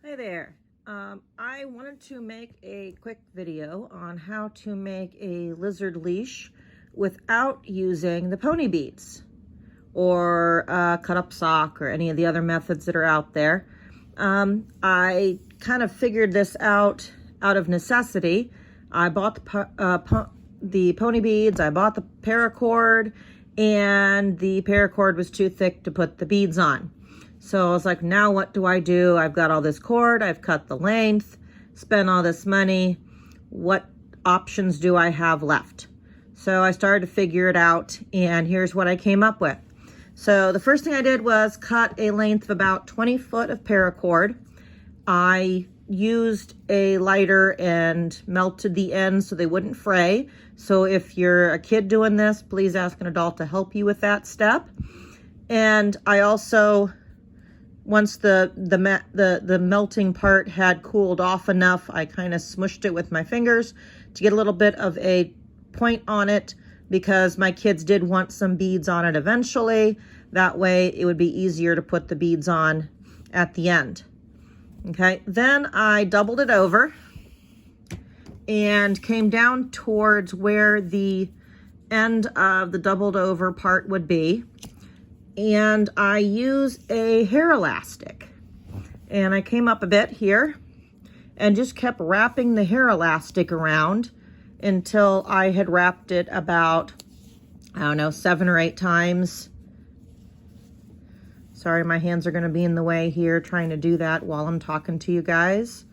Hi there. I wanted to make a quick video on how to make a lizard leash without using the pony beads or cut up sock or any of the other methods that are out there. I kind of figured this out of necessity. I bought the pony beads, I bought the paracord, and the paracord was too thick to put the beads on. So I was like, now what do I do? I've got all this cord, I've cut the length, spent all this money. What options do I have left? So I started to figure it out, and here's what I came up with. So the first thing I did was cut a length of about 20 foot of paracord. I used a lighter and melted the ends so they wouldn't fray. So if you're a kid doing this, please ask an adult to help you with that step. And I also, once the melting part had cooled off enough, I kind of smushed it with my fingers to get a little bit of a point on it, because my kids did want some beads on it eventually. That way it would be easier to put the beads on at the end. Okay, then I doubled it over and came down towards where the end of the doubled over part would be. And I used a hair elastic, and I came up a bit here and just kept wrapping the hair elastic around until I had wrapped it about, I don't know, 7 or 8 times. Sorry, my hands are going to be in the way here trying to do that while I'm talking to you guys.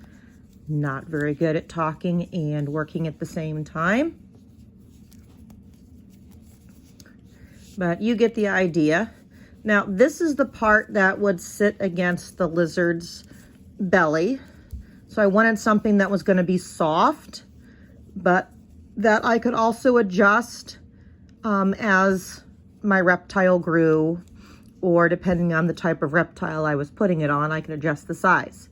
Not very good at talking and working at the same time. But you get the idea. Now, this is the part that would sit against the lizard's belly. So I wanted something that was going to be soft, but that I could also adjust as my reptile grew, or depending on the type of reptile I was putting it on, I can adjust the size.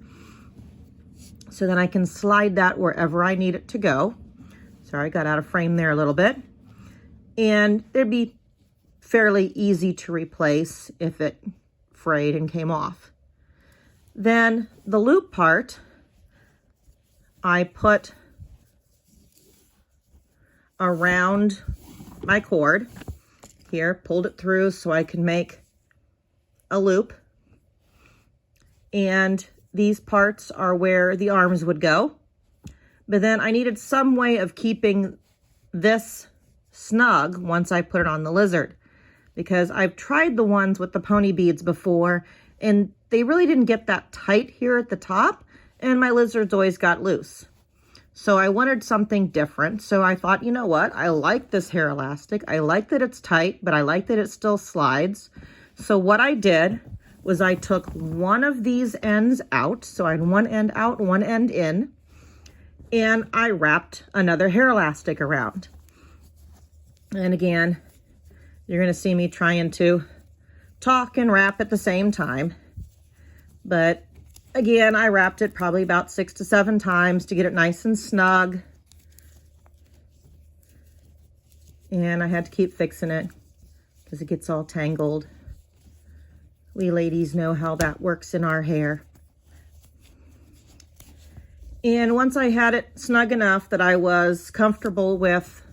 So then I can slide that wherever I need it to go. Sorry, I got out of frame there a little bit. And it'd be fairly easy to replace if it frayed and came off. Then the loop part, I put around my cord here, pulled it through so I can make a loop. And these parts are where the arms would go. But then I needed some way of keeping this snug once I put it on the lizard, because I've tried the ones with the pony beads before and they really didn't get that tight here at the top, and my lizards always got loose. So I wanted something different. So I thought, you know what? I like this hair elastic. I like that it's tight, but I like that it still slides. So what I did was I took one of these ends out. So I had one end out, one end in, and I wrapped another hair elastic around. And again, you're going to see me trying to talk and wrap at the same time. But again, I wrapped it probably about 6 to 7 times to get it nice and snug. And I had to keep fixing it because it gets all tangled. We ladies know how that works in our hair. And once I had it snug enough that I was comfortable with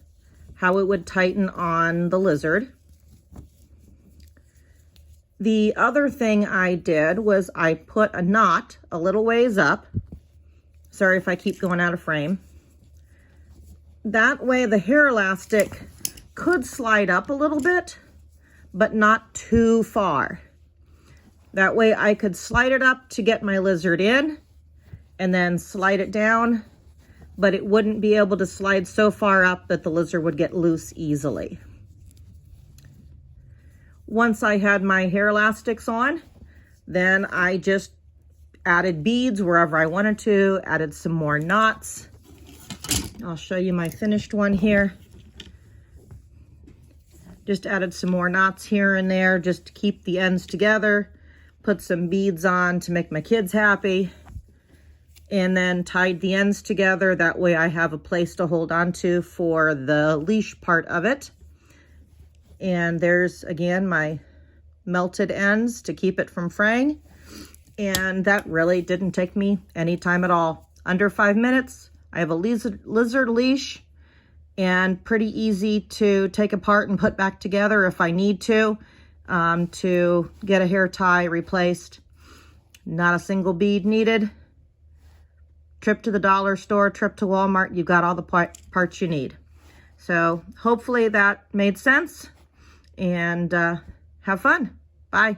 how it would tighten on the lizard, the other thing I did was I put a knot a little ways up. Sorry if I keep going out of frame. That way the hair elastic could slide up a little bit, but not too far. That way I could slide it up to get my lizard in and then slide it down, but it wouldn't be able to slide so far up that the lizard would get loose easily. Once I had my hair elastics on, then I just added beads wherever I wanted to, added some more knots. I'll show you my finished one here. Just added some more knots here and there just to keep the ends together. Put some beads on to make my kids happy. And then tied the ends together. That way I have a place to hold on to for the leash part of it. And there's, again, my melted ends to keep it from fraying. And that really didn't take me any time at all. Under 5 minutes, I have a lizard leash, and pretty easy to take apart and put back together if I need to get a hair tie replaced. Not a single bead needed. Trip to the dollar store, trip to Walmart, you've got all the parts you need. So hopefully that made sense, and have fun. Bye.